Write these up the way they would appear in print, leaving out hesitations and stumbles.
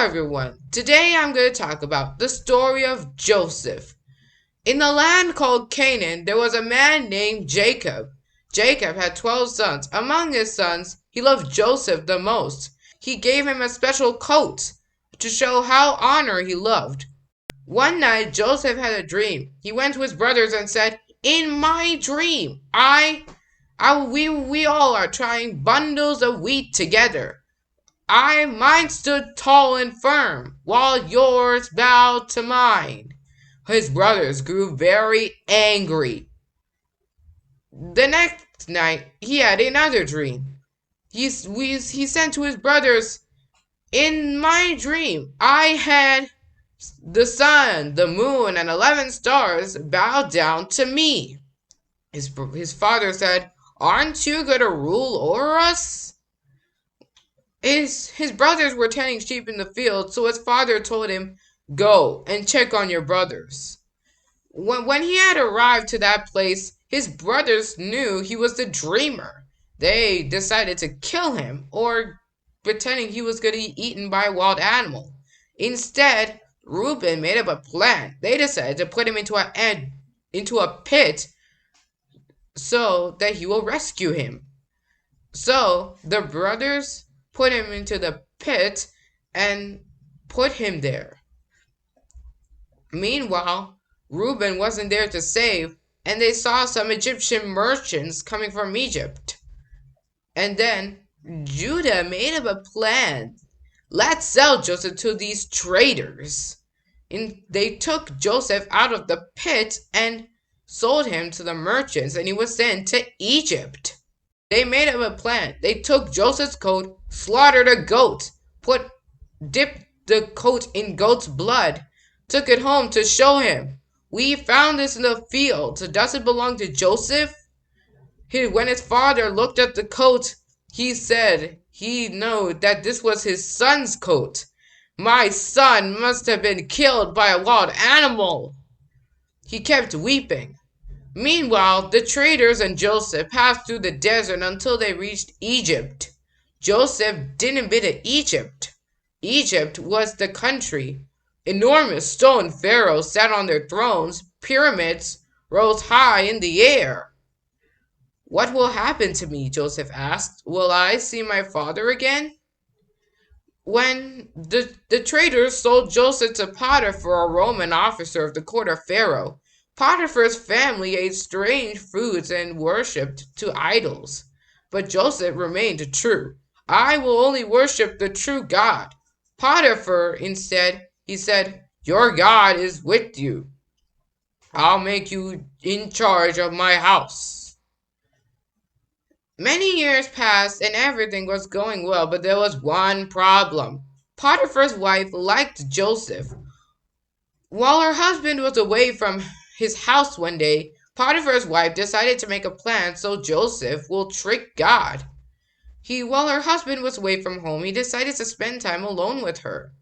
everyone. Today I'm going to talk about the story of Joseph. In the land called Canaan, there was a man named Jacob. Jacob had 12 sons. Among his sons, he loved Joseph the most. He gave him a special coat to show how honor he loved. One night, Joseph had a dream. He went to his brothers and said, "In my dream, we all are tying bundles of wheat together. Mine stood tall and firm, while yours bowed to mine." His brothers grew very angry. The next night, he had another dream. He said to his brothers, "In my dream, I had the sun, the moon, and 11 stars bowed down to me." His father said, "Aren't you going to rule over us?" His brothers were tending sheep in the field, so his father told him, "Go and check on your brothers." When he had arrived to that place, his brothers knew he was the dreamer. They decided to kill him, or pretending he was going to be eaten by a wild animal. Instead, Reuben made up a plan. They decided to put him into a pit so that he will rescue him. So the brothers put him into the pit and put him there. Meanwhile, Reuben wasn't there to save, and they saw some Egyptian merchants coming from Egypt. And then Judah made up a plan. "Let's sell Joseph to these traders." And they took Joseph out of the pit and sold him to the merchants, and he was sent to Egypt. They made up a plan. They took Joseph's coat, slaughtered a goat, dipped the coat in goat's blood, took it home to show him. "We found this in the field. Does it belong to Joseph?" When his father looked at the coat, he said he knew that this was his son's coat. "My son must have been killed by a wild animal." He kept weeping. Meanwhile, the traders and Joseph passed through the desert until they reached Egypt. Joseph didn't visit Egypt. Egypt was the country. Enormous stone pharaohs sat on their thrones. Pyramids rose high in the air. "What will happen to me?" Joseph asked. "Will I see my father again?" When the traders sold Joseph to Potiphar, a Roman officer of the court of Pharaoh, Potiphar's family ate strange foods and worshipped to idols. But Joseph remained true. "I will only worship the true God." Potiphar, instead, he said, "Your God is with you. I'll make you in charge of my house." Many years passed and everything was going well, but there was one problem. Potiphar's wife liked Joseph. While her husband was away from his house one day, Potiphar's wife decided to make a plan so Joseph will trick God. While her husband was away from home, he decided to spend time alone with her.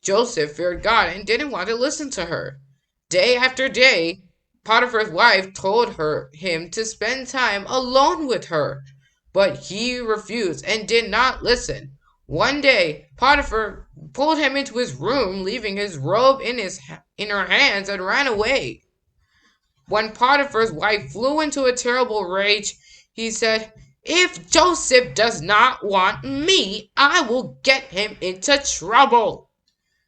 Joseph feared God and didn't want to listen to her. Day after day, Potiphar's wife told him to spend time alone with her, but he refused and did not listen. One day, Potiphar pulled him into his room, leaving his robe in her hands, and ran away. When Potiphar's wife flew into a terrible rage, he said, "If Joseph does not want me, I will get him into trouble."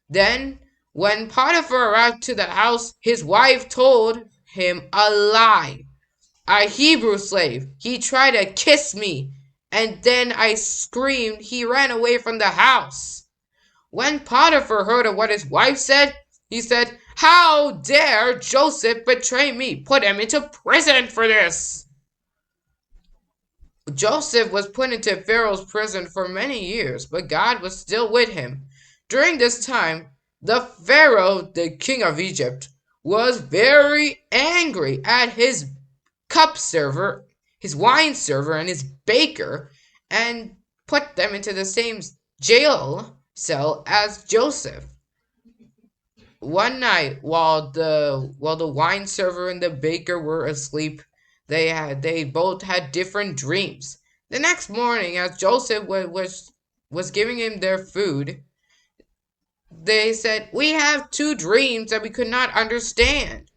Then, when Potiphar arrived to the house, his wife told him a lie. "A Hebrew slave. He tried to kiss me, and then I screamed. He ran away from the house." When Potiphar heard of what his wife said, he said, "How dare Joseph betray me? Put him into prison for this." Joseph was put into Pharaoh's prison for many years, but God was still with him. During this time, the Pharaoh, the king of Egypt, was very angry at his cup server, his wine server, and his baker, and put them into the same jail cell as Joseph. One night, while the wine server and the baker were asleep, they both had different dreams. The next morning, as Joseph was giving him their food, They said, "We have two dreams that we could not understand."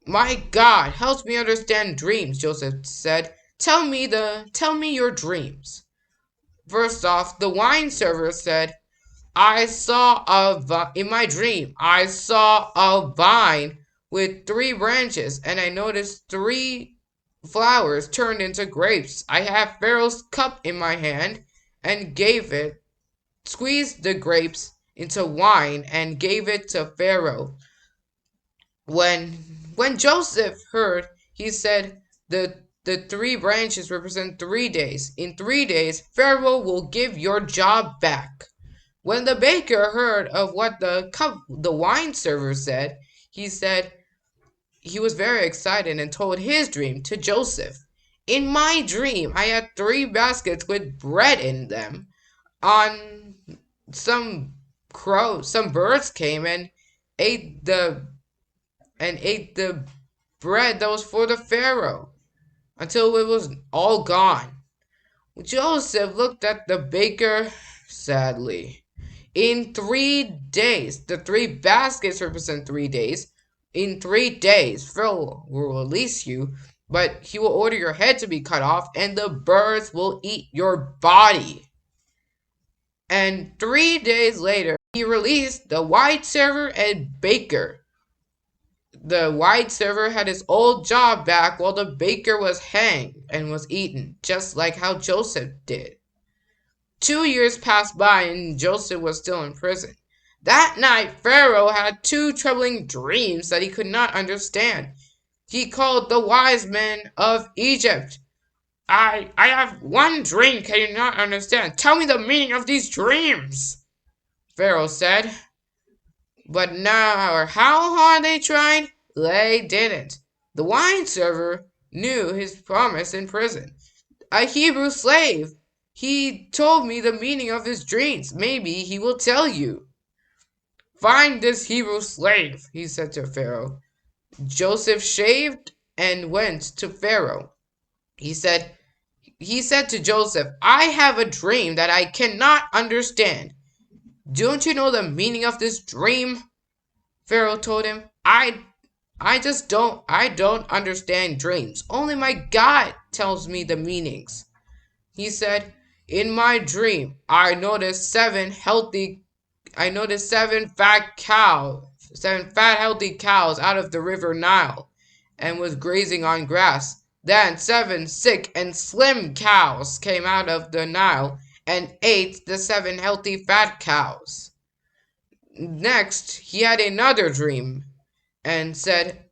"My God, help me understand dreams," Joseph said. Tell me your dreams." First off, the wine server said, in my dream, I saw a vine with three branches, and I noticed three flowers turned into grapes. I had Pharaoh's cup in my hand and squeezed the grapes into wine and gave it to Pharaoh. When Joseph heard, he said, the three branches represent 3 days. In 3 days, Pharaoh will give your job back. When the baker heard of what the wine server said, he was very excited and told his dream to Joseph. "In my dream, I had three baskets with bread in them. On some some birds came and ate the bread that was for the Pharaoh until it was all gone." Joseph looked at the baker sadly. "In 3 days, the three baskets represent 3 days. In 3 days, Pharaoh will release you, but he will order your head to be cut off, and the birds will eat your body." And 3 days later, he released the white server and baker. The white server had his old job back while the baker was hanged and was eaten, just like how Joseph did. 2 years passed by and Joseph was still in prison. That night, Pharaoh had two troubling dreams that he could not understand. He called the wise men of Egypt. I have one dream can you not understand. Tell me the meaning of these dreams," Pharaoh said. But no matter how hard they tried, they didn't. The wine server knew his promise in prison. "A Hebrew slave. He told me the meaning of his dreams. Maybe he will tell you." "Find this Hebrew slave," he said to Pharaoh. Joseph shaved and went to Pharaoh. He said to Joseph, "I have a dream that I cannot understand. Don't you know the meaning of this dream?" Pharaoh told him, I don't understand dreams. Only my God tells me the meanings." He said, "In my dream, I noticed seven fat healthy cows out of the river Nile and was grazing on grass. Then seven sick and slim cows came out of the Nile and ate the seven healthy fat cows." Next, he had another dream and said,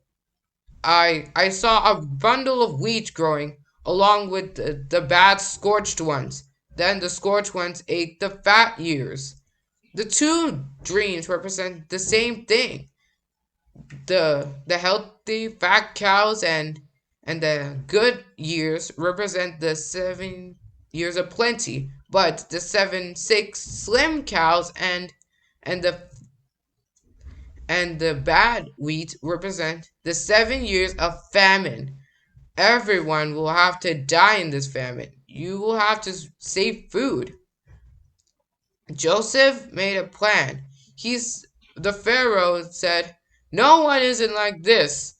I saw a bundle of wheat growing along with the bad scorched ones. Then the scorched ones ate the fat ears. The two dreams represent the same thing. The healthy fat cows and the good years represent the 7 years of plenty, but the seven sick slim cows and the bad wheat represent the 7 years of famine. Everyone will have to die in this famine. You will have to save food. Joseph made a plan. The Pharaoh said, "No one isn't like this.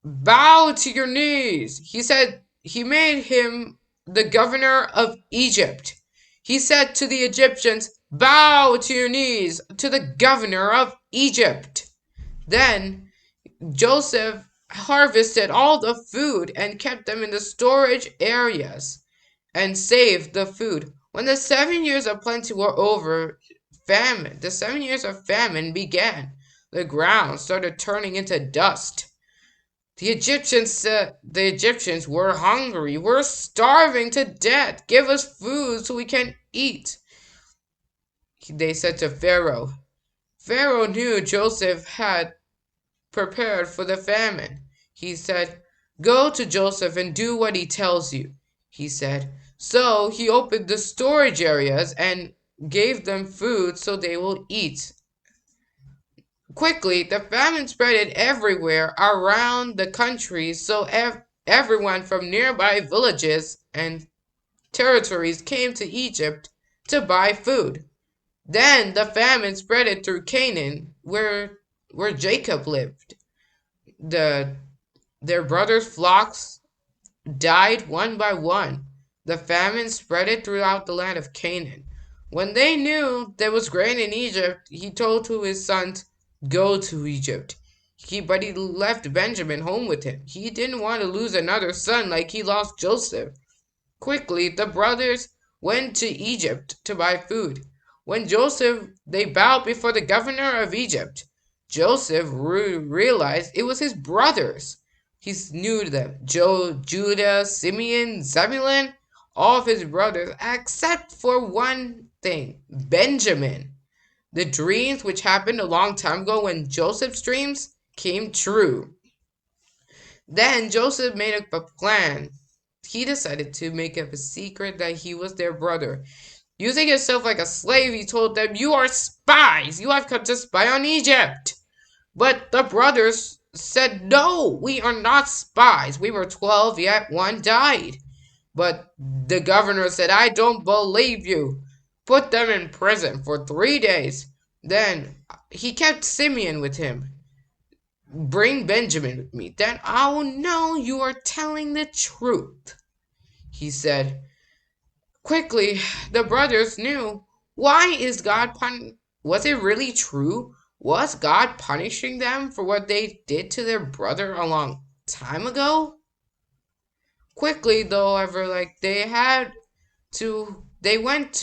Bow to your knees." He said he made him the governor of Egypt. He said to the Egyptians, "Bow to your knees to the governor of Egypt." Then Joseph harvested all the food and kept them in the storage areas and saved the food. When the 7 years of plenty were over, the 7 years of famine began. The ground started turning into dust. The Egyptians were hungry. "We're starving to death. Give us food so we can eat," they said to Pharaoh. Pharaoh knew Joseph had prepared for the famine. He said, "Go to Joseph and do what he tells you," he said. So he opened the storage areas and gave them food so they will eat. Quickly, the famine spread everywhere around the country, so everyone from nearby villages and territories came to Egypt to buy food. Then the famine spread it through Canaan, where Jacob lived. The their brothers' flocks died one by one. The famine spread it throughout the land of Canaan. When they knew there was grain in Egypt, he told to his sons, "Go to Egypt." But he left Benjamin home with him. He didn't want to lose another son like he lost Joseph. Quickly, the brothers went to Egypt to buy food. When Joseph, they bowed before the governor of Egypt. Joseph realized it was his brothers. He knew them: Judah, Simeon, Zebulun, all of his brothers, except for one thing: Benjamin. The dreams which happened a long time ago when Joseph's dreams came true. Then Joseph made up a plan. He decided to make up a secret that he was their brother. Using himself like a slave, he told them, "You are spies! You have come to spy on Egypt!" But the brothers said, "No, we are not spies. We were 12, yet one died." But the governor said, "I don't believe you." Put them in prison for 3 days. Then he kept Simeon with him. "Bring Benjamin with me. Then I will know you are telling the truth," he said. Quickly, the brothers knew. Why is God Was it really true? Was God punishing them for what they did to their brother a long time ago? Quickly, though, however, they went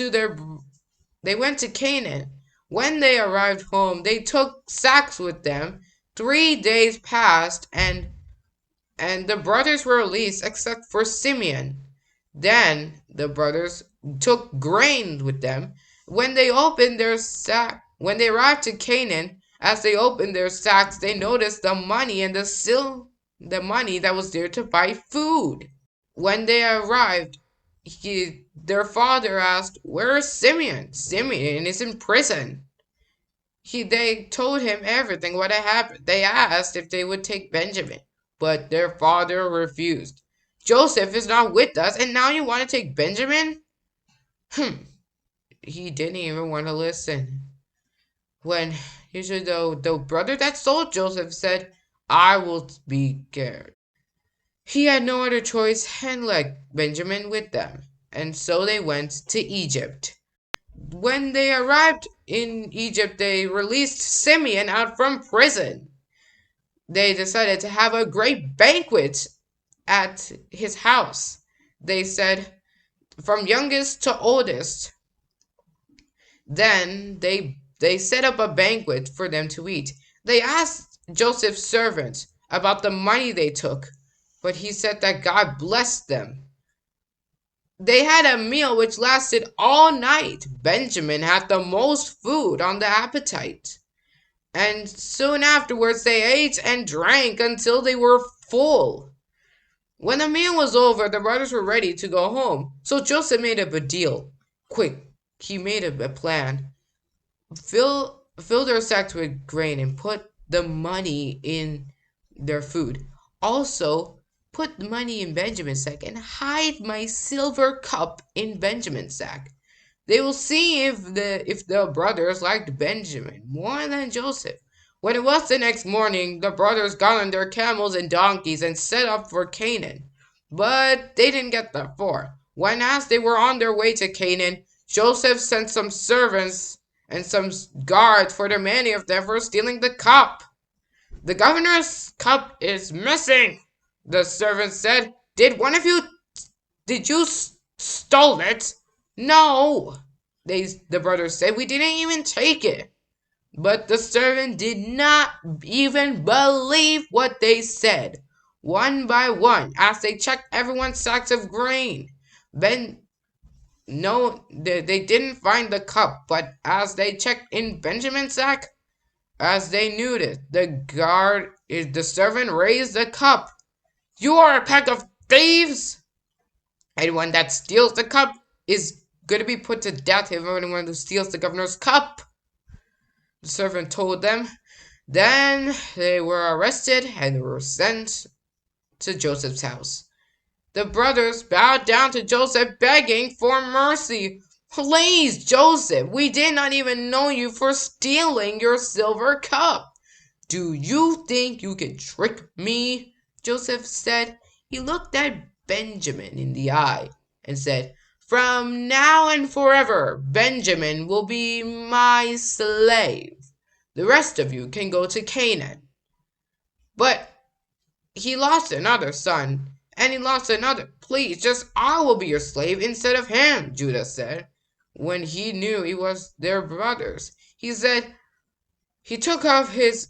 to Canaan. When they arrived home, they took sacks with them. 3 days passed, and the brothers were released except for Simeon. Then the brothers took grain with them. When they arrived to Canaan, as they opened their sacks, they noticed the money and the money that was there to buy food. When they arrived, their father asked, "Where is Simeon?" "Simeon is in prison." They told him everything what had happened. They asked if they would take Benjamin, but their father refused. "Joseph is not with us, and now you want to take Benjamin?" He didn't even want to listen. When usually the brother that sold Joseph said, "I will be scared." He had no other choice and let Benjamin with them, and so they went to Egypt. When they arrived in Egypt, they released Simeon out from prison. They decided to have a great banquet at his house. They said, from youngest to oldest. Then they set up a banquet for them to eat. They asked Joseph's servants about the money they took, but he said that God blessed them. They had a meal which lasted all night. Benjamin had the most food on the appetite. And soon afterwards they ate and drank until they were full. When the meal was over, the brothers were ready to go home. So Joseph made up a deal. Quick, he made up a plan. Fill their sacks with grain and put the money in their food. Also, put the money in Benjamin's sack and hide my silver cup in Benjamin's sack. They will see if the brothers liked Benjamin more than Joseph. When it was the next morning, the brothers got on their camels and donkeys and set off for Canaan. But they didn't get that far. When as they were on their way to Canaan, Joseph sent some servants and some guards for the many of them for stealing the cup. "The governor's cup is missing," the servant said. Did you stole it?" "No," the brothers said. "We didn't even take it." But the servant did not even believe what they said. One by one, as they checked everyone's sacks of grain, no, they didn't find the cup. But as they checked in Benjamin's sack, as they knew it, the servant raised the cup. "You are a pack of thieves! Anyone that steals the cup is going to be put to death. If anyone who steals the governor's cup," the servant told them. Then they were arrested and were sent to Joseph's house. The brothers bowed down to Joseph, begging for mercy. Please, Joseph, we did not even know you for stealing your silver cup. Do you think you can trick me? Joseph said. He looked at Benjamin in the eye and said, From now and forever, Benjamin will be my slave. The rest of you can go to Canaan. But he lost another son, and he lost another. Please, just I will be your slave instead of him, Judah said. When he knew he was their brothers, he took off his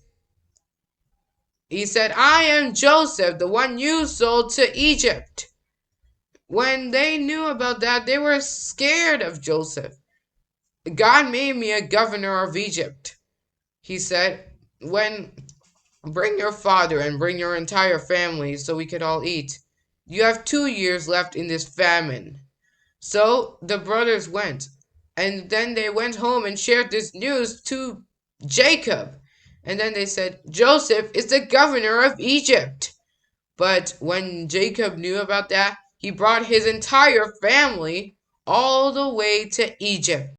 he said, I am Joseph, the one you sold to Egypt. When they knew about that, they were scared of Joseph. God made me a governor of Egypt. He said, when bring your father and bring your entire family so we could all eat. You have 2 years left in this famine. So the brothers went, and then they went home and shared this news to Jacob. And then they said, Joseph is the governor of Egypt. But when Jacob knew about that, he brought his entire family all the way to Egypt.